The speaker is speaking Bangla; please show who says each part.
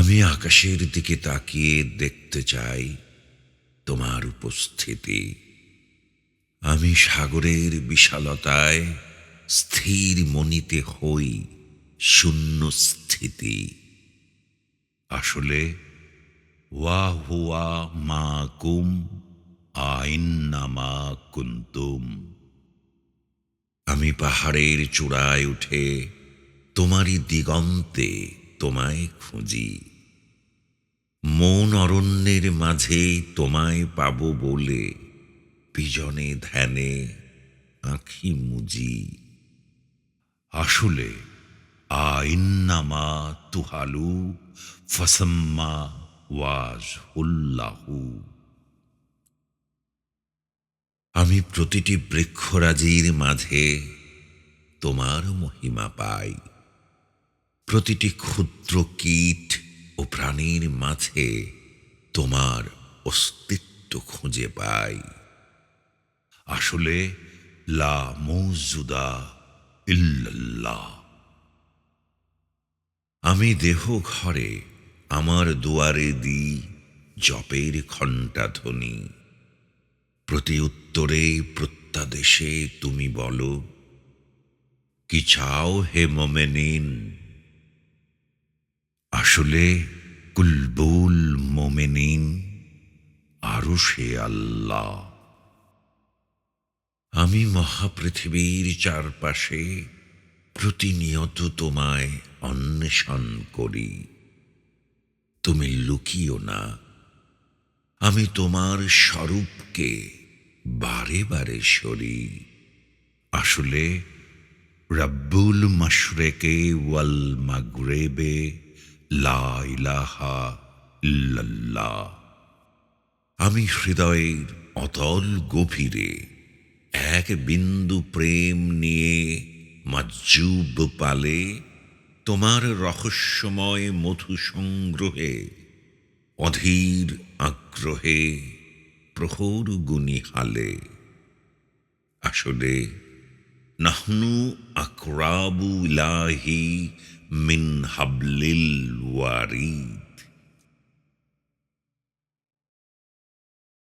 Speaker 1: আমি আকাশের দিকে তাকিয়ে দেখতে চাই তোমার উপস্থিতি। আমি সাগরের বিশালতায় স্থির মনিতে হই শূন্য স্থিতি। আসলে ওয়া হুয়া মা কুম আইন্নামা কুন্তুম। আমি পাহাড়ের চূড়ায় উঠে তোমারই দিগন্তে তোমায় খুঁজি। মন অরণ্যের মাঝে তোমায় পাব বলে বিজনে ধ্যানে আঁখি মুজি। আসলে আইন্নামা তুহালু ফাসাম্মা ওয়াজহুল্লাহু। আমি প্রতিটি বৃক্ষরাজির মাঝে তোমার মহিমা পাই। প্রতিটি ক্ষুদ্র কীট ও প্রাণীর মাঝে তোমার অস্তিত্ব খুঁজে পাই। আসলে লা মৌজুদা ইল্লাল্লাহ। আমি দেহ ঘরে আমার দুয়ারে দিই জপের ঘণ্টাধ্বনি। প্রতি উত্তরে প্রত্যাদেশে তুমি বলো, কি চাও হে মোমেনিন। আসলে কুলবুল মোমেনিন আরশে আল্লাহ। আমি মহাপৃথিবীর চারপাশে প্রতিনিয়ত তোমায় অন্বেষণ করি। তুমি লুকিও না। আমি তোমার স্বরূপকে বারে বারে সরি। আসলে রব্বুল মশরেকে ওয়াল মাগরেবে লা ইলাহা ইল্লাল্লাহ। আমি হৃদয়ের অতল গভীরে এক বিন্দু প্রেম নিয়ে মজ্জুব পালে তোমার রহস্যময় মধু সংগ্রহে অধীর আগ্রহে প্রহর গুনি হালে। আসলে নাহনু আকরাবু ইলাহি মিন হাবলিল ওয়ারিদ।